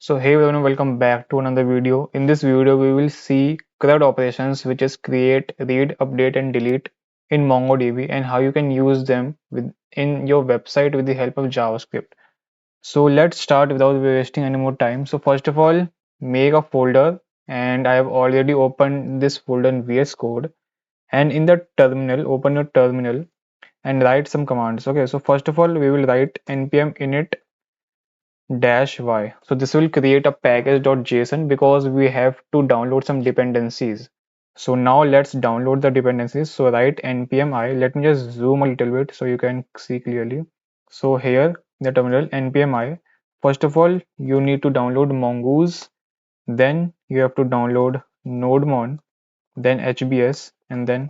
So hey everyone, welcome back to another video. In this video, we will see CRUD operations, which is create, read, update, and delete in MongoDB, and how you can use them in your website with the help of JavaScript. So let's start without wasting any more time. So first of all, make a folder, and I have already opened this folder in VS Code. And in the terminal, open your terminal and write some commands. Okay, so first of all, we will write npm init -y. So this will create a package.json because we have to download some dependencies. So now let's download the dependencies. So write npm I. Let me just zoom a little bit so you can see clearly. So here the terminal npm I. First of all, you need to download mongoose. Then you have to download nodemon, then HBS, and then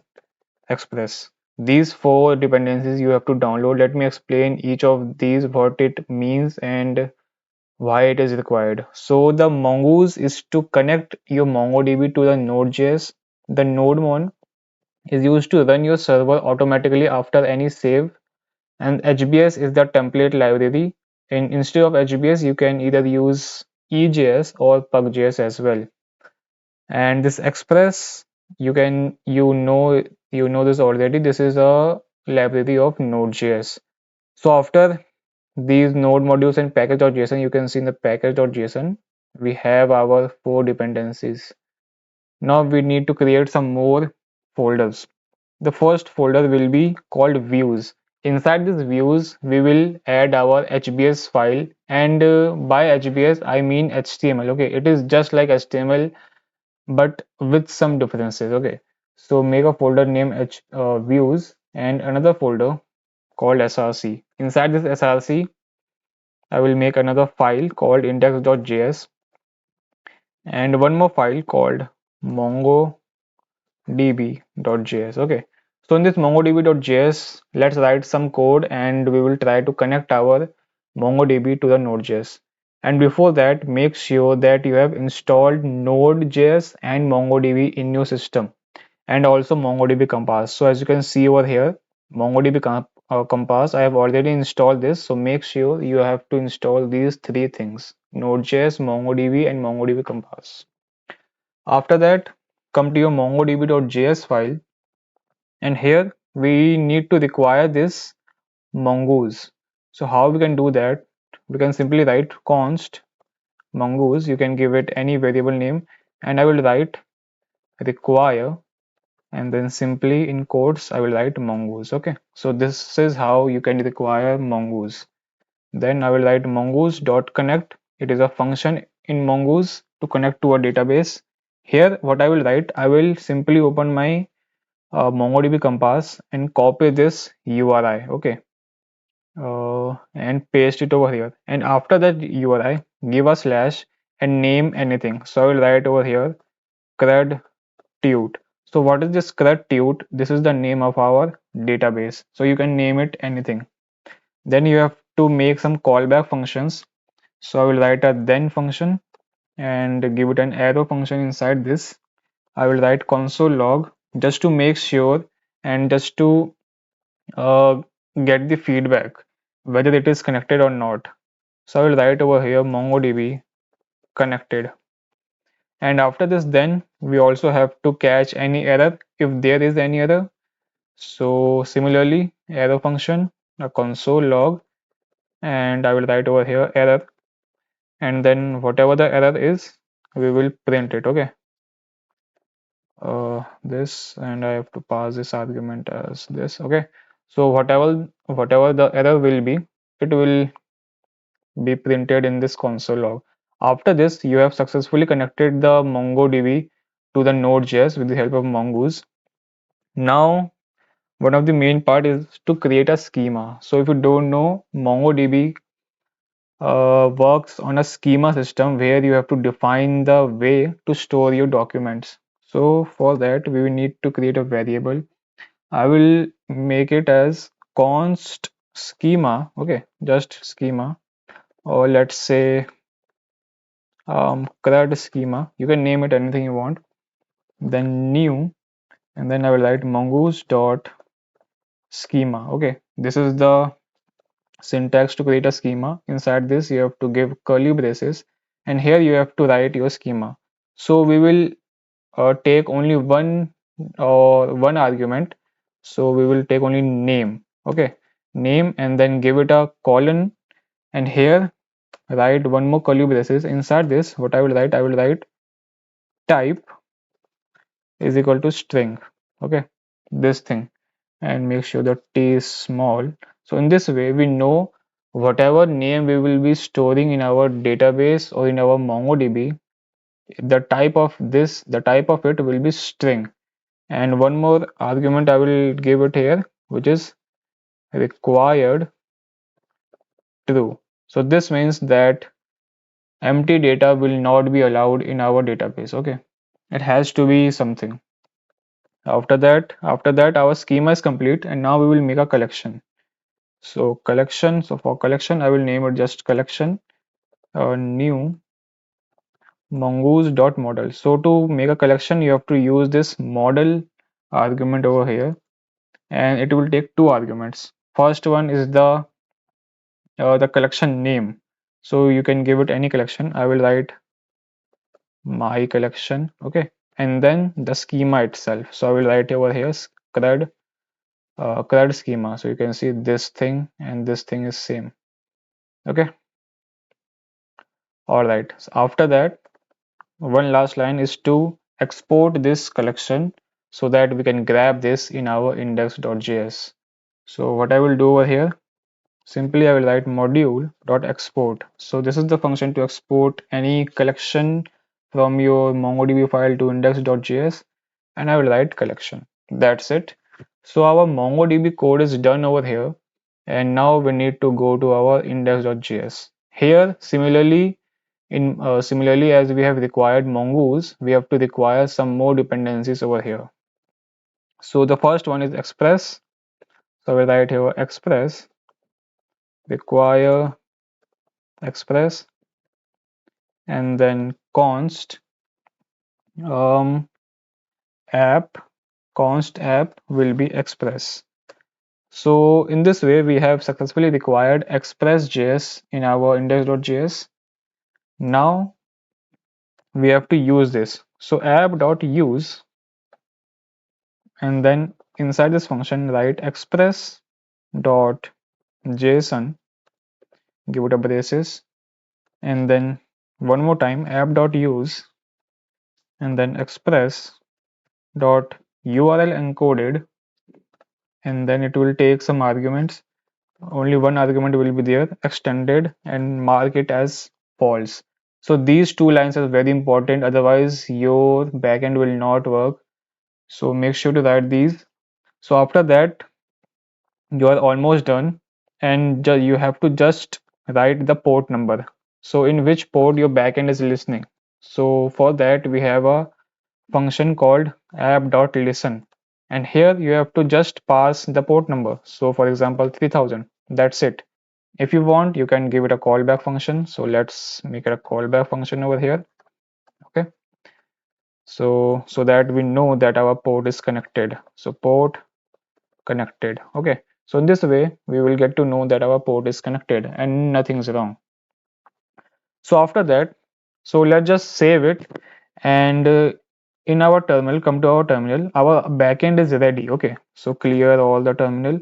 express. These four dependencies you have to download. Let me explain each of these, what it means and why it is required. So the mongoose is to connect your MongoDB to the Node.js. The nodemon is used to run your server automatically after any save, and HBS is the template library. And instead of HBS, you can either use EJS or PugJS as well. And this Express, you know this already. This is a library of Node.js. So after these node modules and package.json, you can see in the package.json we have our four dependencies. Now we need to create some more folders. The first folder will be called views. Inside these views we will add our HBS file, and by HBS I mean HTML. Okay, it is just like HTML but with some differences. Okay, so make a folder named views and another folder called src. Inside this src I will make another file called index.js and one more file called mongodb.js. Okay, so in this mongodb.js, let's write some code and we will try to connect our mongodb to the node.js. And before that, make sure that you have installed node.js and mongodb in your system, and also MongoDB Compass. So as you can see over here, Compass, I have already installed this. So make sure you have to install these three things: Node.js, MongoDB, and MongoDB Compass. After that, come to your mongodb.js file, and here we need to require this mongoose. So how we can do that? We can simply write const mongoose. You can give it any variable name, and I will write require, and then simply in quotes I will write mongoose. Okay, so this is how you can require mongoose. Then I will write mongoose dot connect. It is a function in mongoose to connect to a database. Here what I will write, I will simply open my mongodb compass and copy this URI. Okay, and paste it over here, and after that URI give a slash and name anything. So I will write over here CRUD tut. So what is this CRUD tut? This is the name of our database. So you can name it anything. Then you have to make some callback functions. So I will write a then function and give it an arrow function inside this. I will write console log just to make sure and just to uh, get the feedback whether it is connected or not. So I will write over here MongoDB connected. And after this, then we also have to catch any error if there is any error. So similarly, arrow function, a console log, and I will write over here error, and then whatever the error is, we will print it. Okay, this, and I have to pass this argument as this. Okay, so whatever the error will be, it will be printed in this console log. After this, you have successfully connected the MongoDB to the Node.js with the help of Mongoose. Now one of the main part is to create a schema. So if you don't know, MongoDB works on a schema system where you have to define the way to store your documents. So for that, we will need to create a variable. I will make it as const schema. Okay, just schema, or let's say CRUD schema. You can name it anything you want. Then new, and then I will write mongoose dot schema. Okay, this is the syntax to create a schema. Inside this, you have to give curly braces and here you have to write your schema. So we will take only one argument. So we will take only name. Okay, name, and then give it a colon, and here write one more curly braces. Inside this, what I will write? I will write type is equal to string. Okay, this thing, and make sure the t is small. So in this way, we know whatever name we will be storing in our database or in our MongoDB, the type of it will be string. And one more argument I will give it here, which is required true. So this means that empty data will not be allowed in our database. Okay, it has to be something. After that our schema is complete, and now we will make a collection. So collection, so for collection I will name it just collection, new mongoose.model. So to make a collection, you have to use this model argument over here, and it will take two arguments. First one is the collection name. So you can give it any collection. I will write my collection. Okay, and then the schema itself. So I will write over here CRUD schema. So you can see this thing and this thing is same. Okay, all right. So after that, one last line is to export this collection so that we can grab this in our index.js. So what I will do over here, simply I will write module.export. So this is the function to export any collection from your MongoDB file to index.js, and I will write collection. That's it. So our MongoDB code is done over here, and now we need to go to our index.js. Here similarly as we have required mongoose, we have to require some more dependencies over here. So the first one is express. So we write here express require express, and then const app const app will be express. So in this way we have successfully required express.js in our index.js. Now we have to use this. So app.use, and then inside this function write express.json, give it a braces, and then one more time app.use, and then express dot url encoded, and then it will take some arguments. Only one argument will be there, extended, and mark it as false. So these two lines are very important, otherwise your backend will not work. So make sure to write these. So after that, you are almost done, and you have to just write the port number. So in which port your backend is listening. So for that we have a function called app.listen, and here you have to just pass the port number. So for example 3000. That's it. If you want, you can give it a callback function. So let's make it a callback function over here. Okay, so that we know that our port is connected. So port connected. Okay, so in this way we will get to know that our port is connected and nothing's wrong. So after that, so let's just save it, and in our terminal, come to our terminal, our backend is ready. Okay, so clear all the terminal,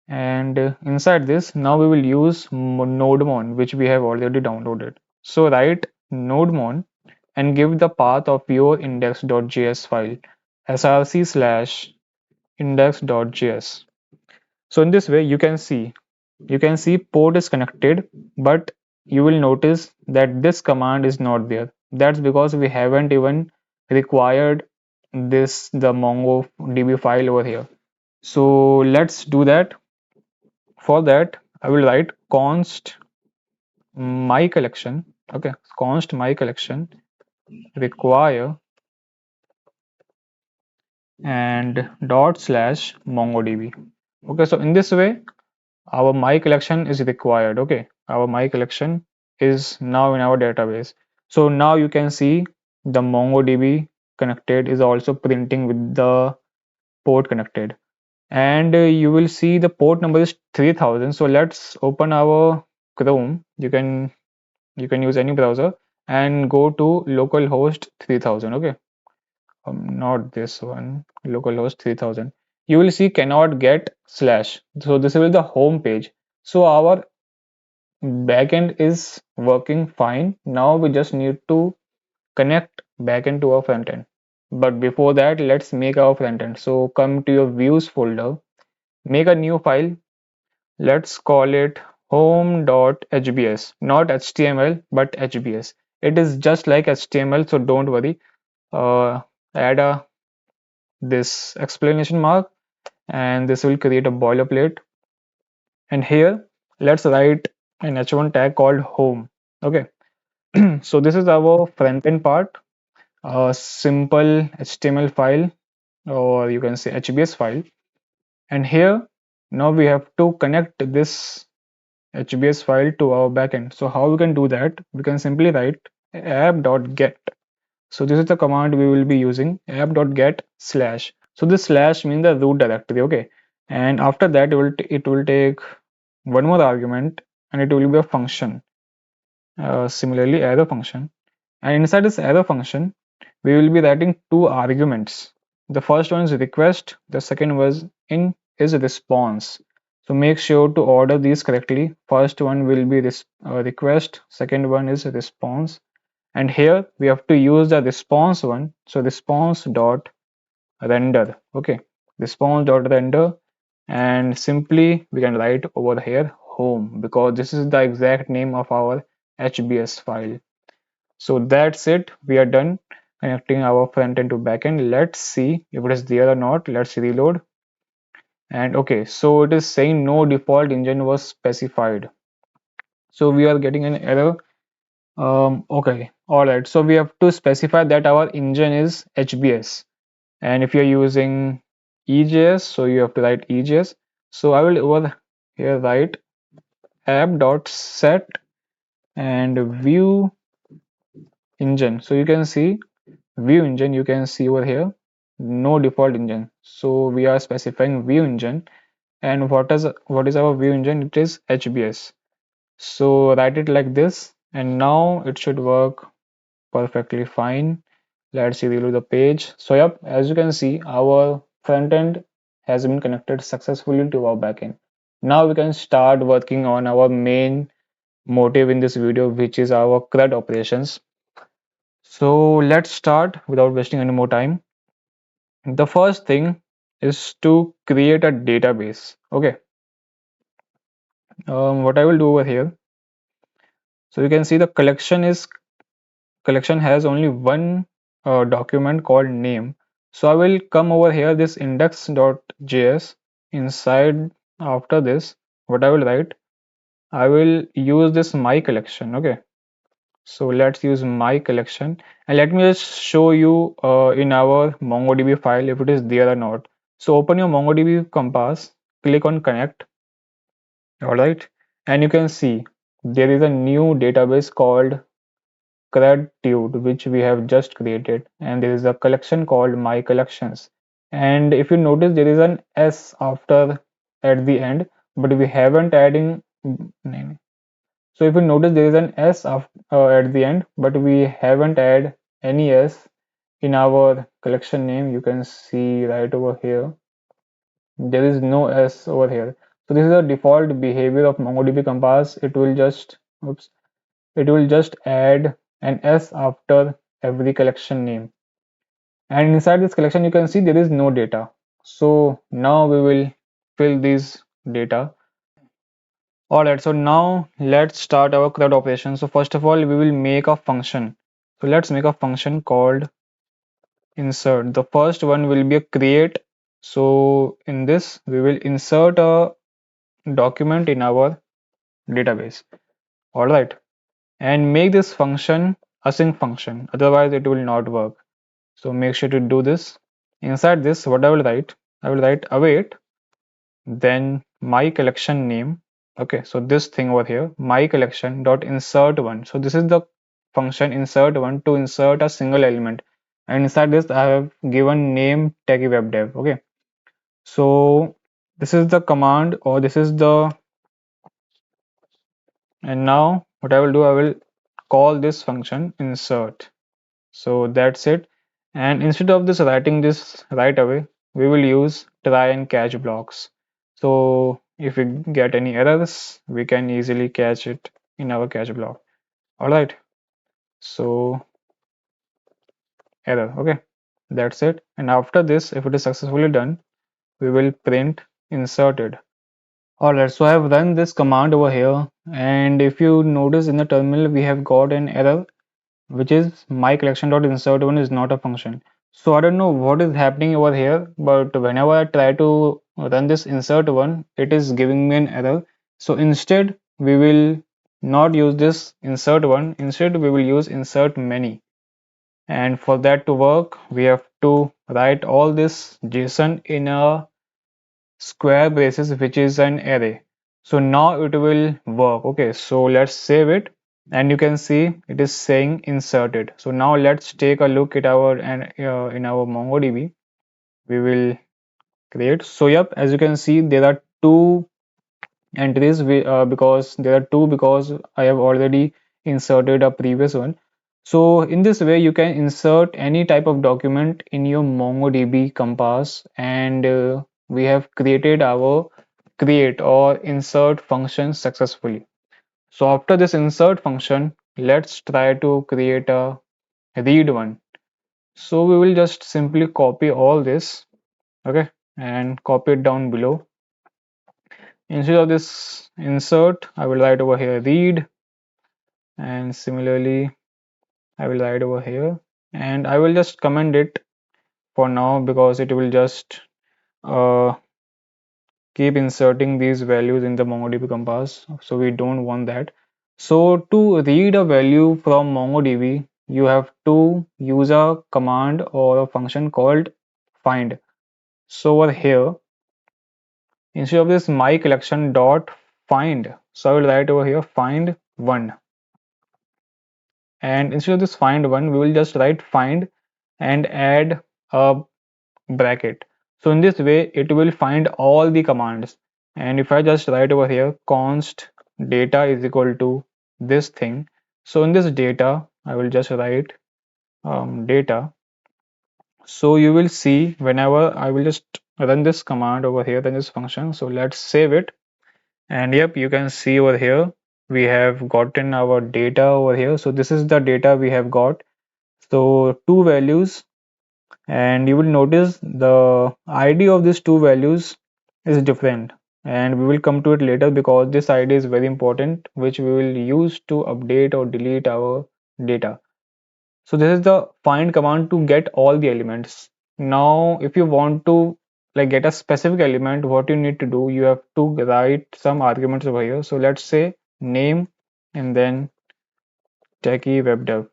and inside this now we will use nodemon, which we have already downloaded. So write nodemon and give the path of your index.js file, src slash index.js. So in this way you can see port is connected, but you will notice that this command is not there. That's because we haven't even required the MongoDB file over here. So let's do that. For that I will write const my collection. Okay, const my collection require and dot slash MongoDB. Okay, so in this way our my collection is required. Okay, our my collection is now in our database. So now you can see the MongoDB connected is also printing with the port connected, and you will see the port number is 3000. So let's open our Chrome. You can use any browser, and go to localhost 3000. Okay, not this one, localhost 3000. You will see cannot get slash. So this will be the home page. So our backend is working fine. Now we just need to connect backend to our frontend. But before that, let's make our frontend. So come to your views folder, make a new file. Let's call it home.hbs, not HTML, but HBS. It is just like HTML, so don't worry. Add a this explanation mark, and this will create a boilerplate. And here, let's write an h1 tag called home. Okay, so this is our front end part, a simple HTML file, or you can say HBS file. And here, now we have to connect this HBS file to our backend. So how we can do that? We can simply write app.get. So this is the command we will be using, app.get slash. So this slash means the root directory, okay? And after that, it will take one more argument, and it will be a function. Similarly, arrow function. And inside this arrow function, we will be writing two arguments. The first one is request, the second was in is response. So make sure to order these correctly. First one will be this request, second one is response. And here we have to use the response one. So response dot render. Okay, response dot render, and simply we can write over here home, because this is the exact name of our HBS file. So that's it. We are done connecting our front end to backend. Let's see if it is there or not. Let's reload. And okay, so it is saying no default engine was specified. So we are getting an error. Okay, all right. So we have to specify that our engine is HBS. And if you're using EJS, so you have to write EJS. So I will over here write app.set and view engine. So you can see view engine, you can see over here no default engine, so we are specifying view engine. And what is our view engine? It is HBS. So write it like this, and now it should work perfectly fine. Let's see, reload the page. So yep, as you can see, our front end has been connected successfully to our backend. Now we can start working on our main motive in this video, which is our CRUD operations. So let's start without wasting any more time. The first thing is to create a database. Okay, what I will do over here. So you can see the collection has only one document called name. So I will come over here this index.js. Inside, after this, what I will write, I will use this my collection. Okay, so let's use my collection, and let me just show you in our mongodb file if it is there or not. So open your mongodb compass, click on connect. All right, and you can see there is a new database called CRUD, which we have just created, and there is a collection called my collections. And if you notice, there is an s after at the end, but we haven't adding. So if you notice, there is an s at the end, but we haven't add any s in our collection name. You can see right over here, there is no s over here. So this is the default behavior of MongoDB Compass. It will just, oops, it will just add an s after every collection name. And inside this collection, you can see there is no data. So now we will fill this data. All right, so now let's start our CRUD operation. So first of all, we will make a function. So let's make a function called insert. The first one will be a create. So in this, we will insert a document in our database. All right, and make this function async function. Otherwise, it will not work. So make sure to do this. Inside this, what I will write await, then my collection name. Okay, so this thing over here, my collection dot insert one. So this is the function insert one to insert a single element. And inside this, I have given name techie web dev. Okay, so this is the command, or this is the, and now what I will do, I will call this function insert. So that's it. And instead of this writing this right away, we will use try and catch blocks. So if we get any errors, we can easily catch it in our catch block. All right. So error. Okay. That's it. And after this, if it is successfully done, we will print inserted. Alright, so I have run this command over here, and if you notice in the terminal, we have got an error which is my collection.insert1 is not a function. So I don't know what is happening over here, but whenever I try to run this insert1, it is giving me an error. So instead, we will not use this insert1, instead, we will use insert many. And for that to work, we have to write all this JSON in a square braces, which is an array. So now it will work. Okay, so let's save it, and you can see it is saying inserted. So now let's take a look at our in our mongodb. We will create. So yep, as you can see, there are two entries because there are two because I have already inserted a previous one. So in this way, you can insert any type of document in your MongoDB compass, and we have created our create or insert function successfully. So after this insert function, let's try to create a read one. So we will just simply copy all this, okay, and copy it down below. Instead of this insert, I will write over here read, and similarly I will write over here, and I will just comment it for now because it will just uh, keep inserting these values in the MongoDB compass, so we don't want that. So to read a value from MongoDB, you have to use a command or a function called find. So over here, instead of this my collection dot find, so I will write over here find one, and instead of this find one, we will just write find and add a bracket. So in this way, it will find all the commands. And if I just write over here const data is equal to this thing, so in this data, I will just write data. So you will see whenever I will just run this command over here, then this function. So let's save it. And yep, you can see over here, we have gotten our data over here. So this is the data we have got. So two values, and you will notice the ID of these two values is different, and we will come to it later because this ID is very important, which we will use to update or delete our data. So this is the find command to get all the elements. Now if you want to like get a specific element, what you need to do, you have to write some arguments over here. So let's say name and then techie web dev.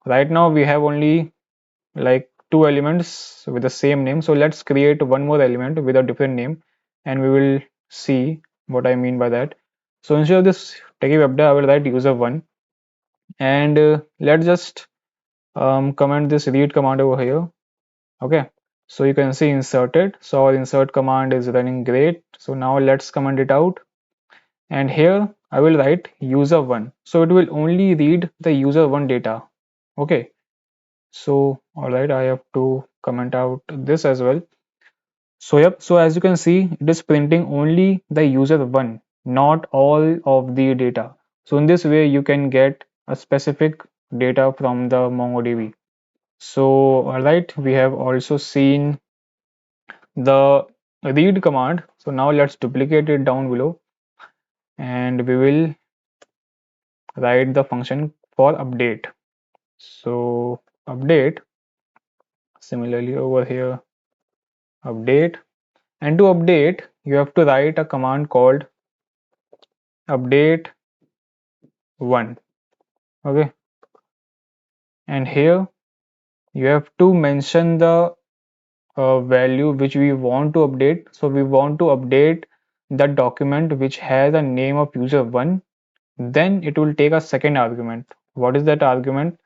Right now we have only like two elements with the same name, so let's create one more element with a different name, and we will see what I mean by that. So instead of this techie web dev, I will write user1, and let's just comment this read command over here. Okay, so you can see inserted, so our insert command is running great. So now let's comment it out, and here I will write user1, so it will only read the user1 data. Okay, so all right, I have to comment out this as well. So yep, so as you can see, it is printing only the user one, not all of the data. So in this way, you can get a specific data from the MongoDB. So all right, we have also seen the read command. So now let's duplicate it down below, and we will write the function for update. So update, similarly over here, update. And to update, you have to write a command called update one. Okay, and here you have to mention the value which we want to update. So we want to update the document which has a name of user one. Then it will take a second argument. What is that argument?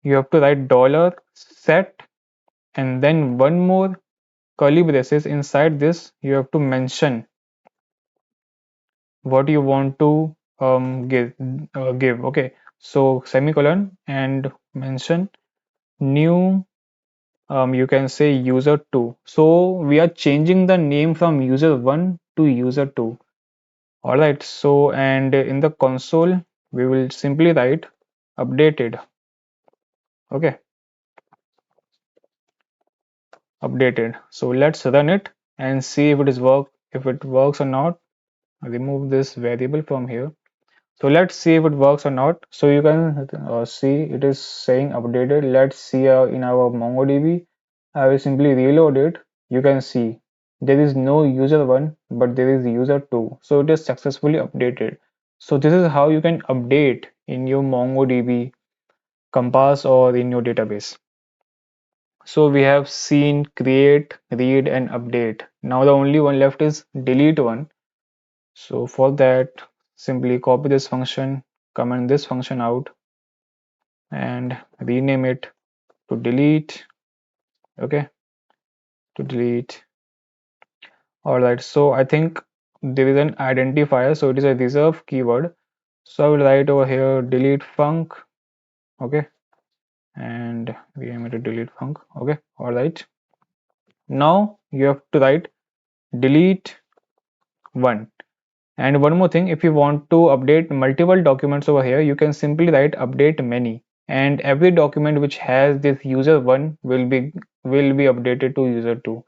You have to write dollar set, and then one more curly braces. Inside this, you have to mention what you want to give. Okay, so semicolon and mention new, you can say user2. So we are changing the name from user1 to user2. All right, so and in the console we will simply write updated. Okay, updated. So let's run it and see if it works or not. Remove this variable from here. So let's see if it works or not. So you can see it is saying updated. Let's see in our mongodb. I will simply reload it. You can see there is no user1, but there is user2. So it is successfully updated. So this is how you can update in your mongodb compass or in your database. So we have seen create, read, and update. Now the only one left is delete one. So for that, simply copy this function, comment this function out, and rename it to delete. Okay, to delete. All right, so I think there is an identifier, so it is a reserve keyword. So I will write over here delete func. Okay, and rename it to delete func. Okay, all right. Now you have to write delete one. And one more thing, if you want to update multiple documents over here, you can simply write update many, and every document which has this user one will be updated to user two.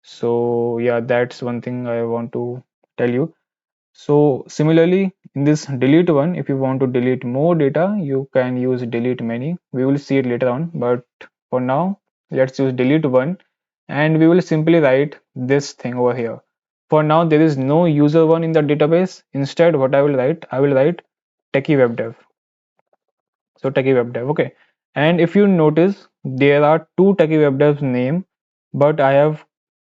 So yeah, that's one thing I want to tell you. So similarly, in this delete one, if you want to delete more data, you can use delete many. We will see it later on, but for now, let's use delete one, and we will simply write this thing over here. For now, there is no user one in the database. Instead, what I will write techie web dev. So techie web dev, okay. And if you notice, there are two techie web devs name, but I have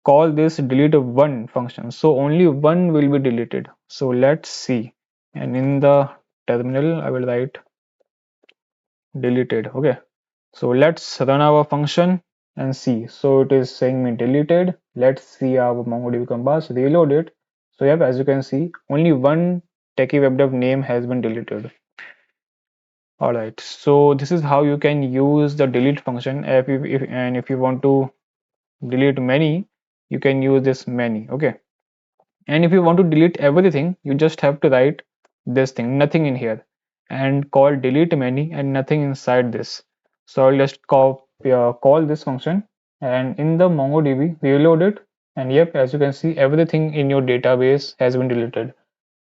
called this delete one function. So only one will be deleted. So let's see. And in the terminal, I will write deleted. Okay. So let's run our function and see. So it is saying me deleted. Let's see our MongoDB compass, reload it. So yep, as you can see, only one techie web dev name has been deleted. All right, so this is how you can use the delete function. If you want to delete many, you can use this many. Okay, and if you want to delete everything, you just have to write this thing, nothing in here, and call delete many and nothing inside this. So I'll just call this function, and in the MongoDB reload it, and yep, as you can see, everything in your database has been deleted.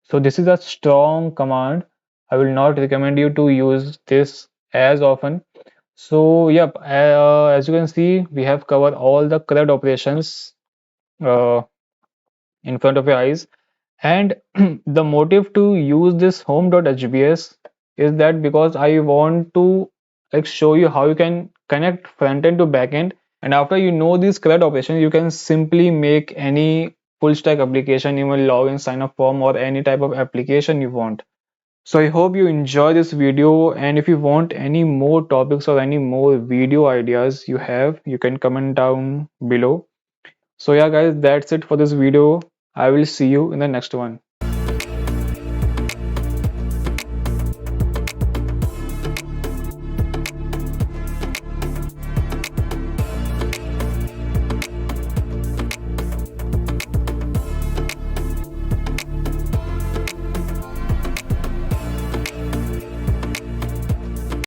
So this is a strong command. I will not recommend you to use this as often. So yep, as you can see, we have covered all the CRUD operations uh, in front of your eyes. And the motive to use this home.hbs is that because I want to like show you how you can connect frontend to backend. And after you know these CRUD operations, you can simply make any full stack application, even login sign up form or any type of application you want. So I hope you enjoy this video, and if you want any more topics or any more video ideas you have, you can comment down below. So yeah guys, that's it for this video. I will see you in the next one.